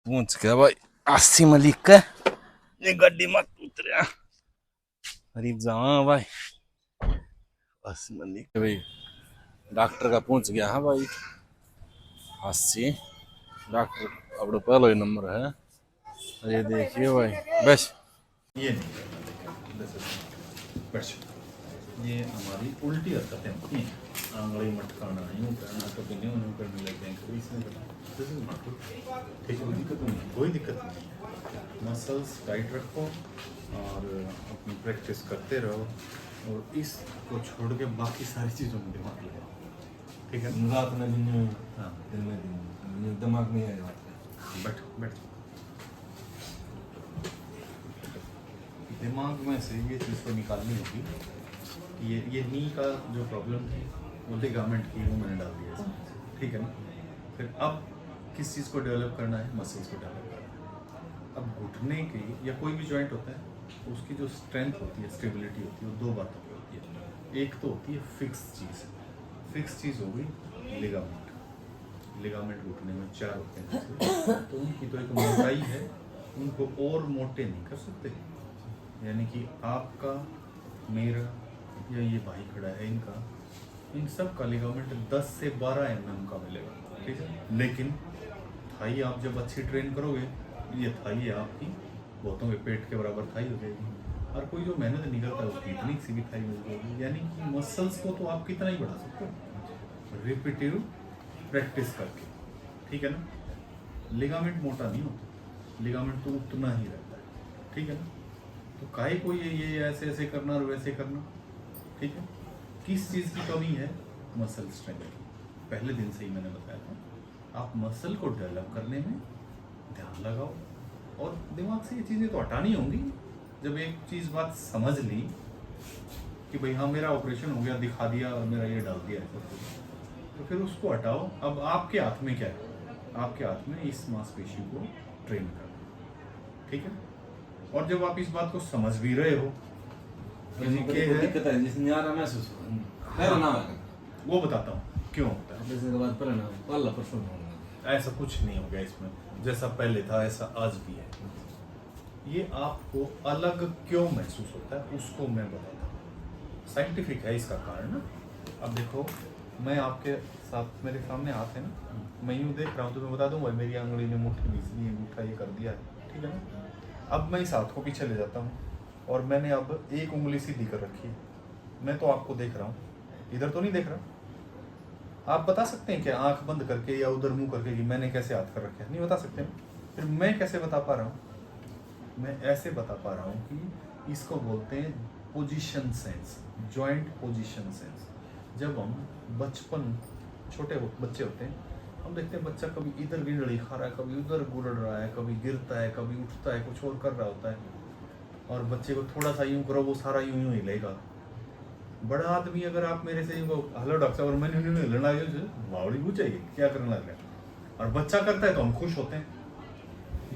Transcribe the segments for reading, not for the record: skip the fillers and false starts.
पहुंच गया भाई आसी मलिक का। ये गड्डी मत उतरिया गरीब जावा भाई। आसी मलिक भाई डॉक्टर का पहुंच गया। हाँ भाई आसी डॉक्टर अपना पहला ही नंबर है। ये देखिए भाई बस ये नहीं करना, देखिए बस ये हमारी उल्टी हरकतें होती हैं। आंगली मटकाना, यूँ करना, कभी न्यू करने लग जाएंगे, कभी इसमें करना। This is not good. ठीक है, कोई दिक्कत नहीं है, कोई दिक्कत नहीं है। मसल्स टाइट रखो और अपनी प्रैक्टिस करते रहो और इसको छोड़ के बाकी सारी चीज़ों में दिमाग लगाओ। ठीक है, रात में दिन हाँ में दिमाग में आया बैठ बैठ। दिमाग में से ये चीज़ तो निकालनी होगी। ये नी का जो प्रॉब्लम थी वो लिगामेंट की, वो मैंने डाल दिया इसमें। ठीक है ना। फिर अब किस चीज़ को डेवलप करना है? मसल्स को डेवलप करना है। अब घुटने की या कोई भी जॉइंट होता है उसकी जो स्ट्रेंथ होती है, स्टेबिलिटी होती है, वो दो बातों पर होती है। एक तो होती है फिक्स चीज़। फिक्स चीज़ हो गई लिगामेंट। लिगामेंट घुटने में 4 होते हैं जैसे, तो उनकी तो एक मोटाई है, उनको और मोटे नहीं कर सकते। यानी कि आपका, मेरा या ये भाई खड़ा है इनका, इन सब का लिगामेंट 10 से 12 mm का मिलेगा। ठीक है, लेकिन थाई आप जब अच्छी ट्रेन करोगे, ये थाई है आपकी बहुतों के पेट के बराबर थाई हो जाएगी। और कोई जो मेहनत निकलता है उसकी इतनी सी भी थाई मिल जाएगी। यानी कि मसल्स को तो आप कितना ही बढ़ा सकते हो रिपीटिव प्रैक्टिस करके। ठीक है ना। लिगामेंट मोटा नहीं होता, लिगामेंट तो उतना ही रहता है। ठीक है ना। तो काहे को ये ऐसे ऐसे करना और वैसे करना। ठीक है। किस चीज़ की कमी है? मसल स्ट्रेंथ की। पहले दिन से ही मैंने बताया था, आप मसल को डेवलप करने में ध्यान लगाओ और दिमाग से ये चीज़ें तो हटानी होंगी। जब एक चीज़ बात समझ ली कि भाई हाँ मेरा ऑपरेशन हो गया, दिखा दिया और मेरा ये डाल दिया है, तो फिर उसको हटाओ। अब आपके हाथ में क्या है? आपके हाथ में इस मांसपेशी को ट्रेन करना। ठीक है। और जब आप इस बात को समझ भी रहे हो, दिक्कत है जिसने आ रहा महसूस पहला नाम है वो बताता हूँ क्यों होता है। ऑपरेशन के बाद पहला नाम पहला परसों होगा। ऐसा कुछ नहीं हो गया इसमें, जैसा पहले था ऐसा आज भी है। ये आपको अलग क्यों महसूस होता है उसको मैं बताता हूँ। साइंटिफिक है इसका कारण ना। अब देखो, मैं आपके साथ, मेरे सामने हाथ है ना, मैं यूँ देख रहा हूँ तो मैं बता दूँ भाई मेरी अंगुली ने मुट्ठी बीच ली, अंगूठा ये कर दिया है। ठीक है ना। अब मैं इस हाथ को पीछे ले जाता हूँ और मैंने अब एक उंगली सीधी कर रखी है। मैं तो आपको देख रहा हूँ, इधर तो नहीं देख रहा। आप बता सकते हैं क्या आंख बंद करके या उधर मुंह करके कि मैंने कैसे हाथ कर रखे हैं? नहीं बता सकते। फिर मैं कैसे बता पा रहा हूँ? मैं ऐसे बता पा रहा हूँ कि इसको बोलते हैं position sense, joint position sense. जब हम बचपन, छोटे बच्चे होते हैं, हम देखते हैं बच्चा कभी इधर गिरड़ी खा रहा है, कभी उधर गुरड़ रहा है, कभी गिरता है, कभी उठता है, कुछ और कर रहा होता है। और बच्चे को थोड़ा सा यूं करो वो सारा यूं यूं हिलेगा। बड़ा आदमी अगर आप मेरे से वो हेलो डॉक्टर साहब और मैंने हिलना वावड़ी पूछेगी क्या करने लग रहा है, और बच्चा करता है तो हम खुश होते हैं।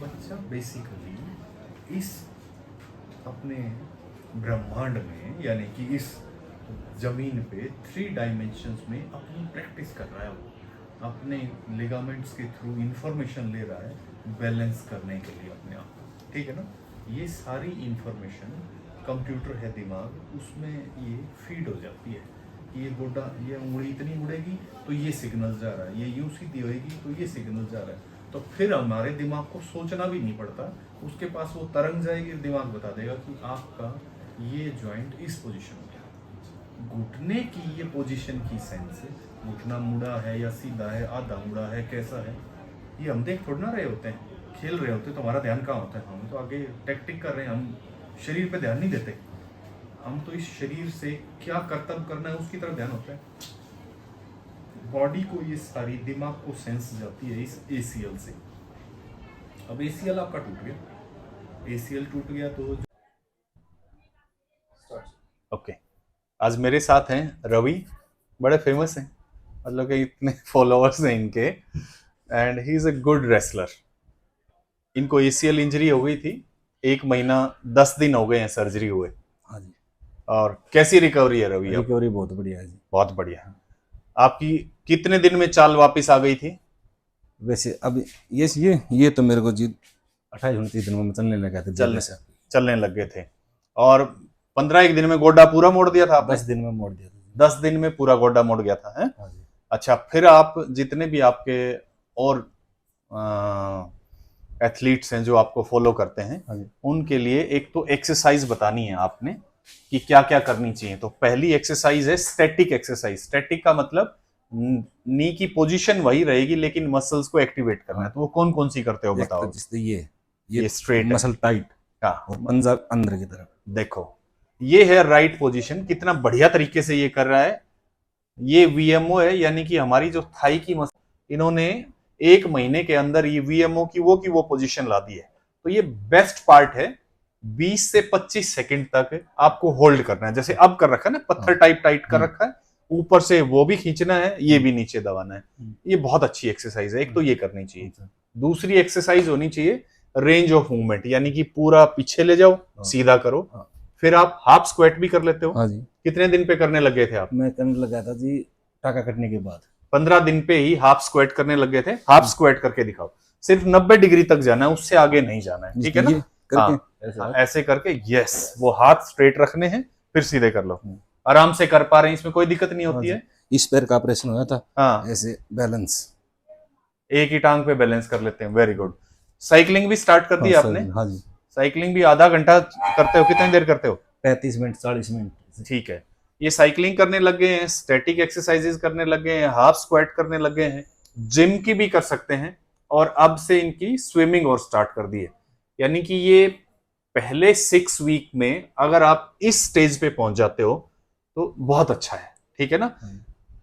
बच्चा बेसिकली इस अपने ब्रह्मांड में, यानी कि इस जमीन पे 3 डायमेंशंस में अपनी प्रैक्टिस कर रहा है। वो अपने लिगामेंट्स के थ्रू इंफॉर्मेशन ले रहा है बैलेंस करने के लिए अपने आप को। ठीक है ना। ये सारी इंफॉर्मेशन, कंप्यूटर है दिमाग, उसमें ये फीड हो जाती है कि ये गोड्डा, ये उंगली इतनी मुड़ेगी तो ये सिग्नल जा रहा है, ये यूं सीधी होएगी तो ये सिग्नल जा रहा है। तो फिर हमारे दिमाग को सोचना भी नहीं पड़ता, उसके पास वो तरंग जाएगी, दिमाग बता देगा कि आपका ये जॉइंट इस पोजीशन में है। घुटने की ये पोजीशन की सेंस है, घुटना मुड़ा है या सीधा है, आधा मुड़ा है, कैसा है, ये हम देख थोड़ा ना रहे होते हैं। खेल रहे होते तो हमारा ध्यान कहाँ होता है? हम तो आगे टैक्टिक कर रहे हैं, हम शरीर पे ध्यान नहीं देते। हम तो इस शरीर से क्या कर्तव्य करना है उसकी तरफ ध्यान होता है। बॉडी को ये सारी, दिमाग को सेंस जाती है इस एसीएल से। अब एसीएल आपका टूट गया, एसीएल टूट गया तो ओके। आज मेरे साथ हैं रवि, बड़े फेमस हैं, मतलब कि इतने फॉलोअर्स हैं इनके, and he is a good wrestler. इनको एसीएल इंजरी हो गई थी, 1 महीना 10 दिन हो गए हैं सर्जरी हुए। हाँ जी और कैसी रिकवरी है रवि? रिकवरी बहुत बढ़िया है जी। बहुत बढ़िया। आपकी कितने दिन में चाल वापस आ गई थी? वैसे अब ये तो मेरे को जी 28-29 दिन में चलने लगा था चलने लग गए थे, और 15 दिन में गोड्डा पूरा मोड़ दिया था आपने? 10 दिन में मोड़ दिया था। 10 दिन में पूरा गोड्डा मोड़ गया था, है? हाँ जी। अच्छा, फिर आप जितने भी आपके और एथलीट्स हैं जो आपको फॉलो करते हैं, हाँ जी। उनके लिए एक तो एक्सरसाइज बतानी है आपने कि क्या क्या करनी चाहिए। तो पहली एक्सरसाइज है स्टैटिक एक्सरसाइज। स्टैटिक का मतलब नी की पोजीशन वही रहेगी लेकिन मसल्स को एक्टिवेट करना है। तो वो कौन कौन सी करते हो एक बताओ? तो जिससे ये स्ट्रेट मसल टाइट, हाँ, और पंजा अंदर की तरफ। देखो ये है राइट पोजीशन, कितना बढ़िया तरीके से ये कर रहा है। ये वीएमओ है, यानी कि हमारी जो थाई की मसल, इन्होंने 1 महीने के अंदर ये वीएमओ की वो पोजीशन ला दी है। तो ये बेस्ट पार्ट है। 20 से 25 सेकंड तक आपको होल्ड करना है, जैसे अब कर रखा है ना, पत्थर टाइप टाइट कर रखा है, ऊपर से वो भी खींचना है, ये भी नीचे दबाना है। ये बहुत अच्छी एक्सरसाइज है, एक तो ये करनी चाहिए। दूसरी एक्सरसाइज होनी चाहिए रेंज ऑफ मूवमेंट, यानी कि पूरा पीछे ले जाओ, सीधा करो। फिर आप हाफ स्क्वाट भी कर लेते हो। हाँ जी। कितने दिन पे करने लग गए थे आप? मैं करने लगा था जी टाका कटने के बाद। 15 दिन पे ही हाफ स्क्वाट करने लग गए थे। हाफ स्क्वाट करके दिखाओ, सिर्फ 90 डिग्री तक जाना है, उससे आगे नहीं जाना है, ठीक है ना? करके ऐसे करके, यस, वो हाथ स्ट्रेट रखने हैं, फिर सीधे कर लो। आराम से कर पा रहे हैं, इसमें कोई दिक्कत नहीं होती है। इस पैर का ऑपरेशन हुआ था, हाँ, ऐसे बैलेंस, एक ही टांग पे बैलेंस कर लेते हैं, वेरी गुड। साइकिलिंग भी स्टार्ट कर दी आपने? हाँ जी। साइकिलिंग भी आधा घंटा करते हो? कितनी देर करते हो? 35 मिनट 40 मिनट। ठीक है, ये साइकिलिंग करने लग गए हैं, स्टैटिक एक्सरसाइजेस करने लग गए हैं, हाफ स्क्वाट करने लग गए हैं, जिम की भी कर सकते हैं, और अब से इनकी स्विमिंग और स्टार्ट कर दी है। यानी कि ये पहले 6 वीक में अगर आप इस स्टेज पे पहुंच जाते हो तो बहुत अच्छा है, ठीक है ना?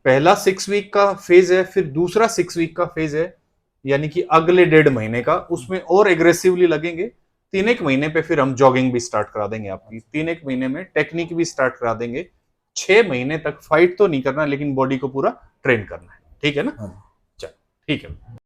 पहला 6 वीक का फेज है, फिर दूसरा 6 वीक का फेज है, यानी कि अगले 1.5 महीने का, उसमें और एग्रेसिवली लगेंगे। 3-1 महीने पे फिर हम जॉगिंग भी स्टार्ट करा देंगे आपकी, 3-1 महीने में टेक्निक भी स्टार्ट करा देंगे। 6 महीने तक फाइट तो नहीं करना, लेकिन बॉडी को पूरा ट्रेन करना है, ठीक है ना? चल, ठीक है।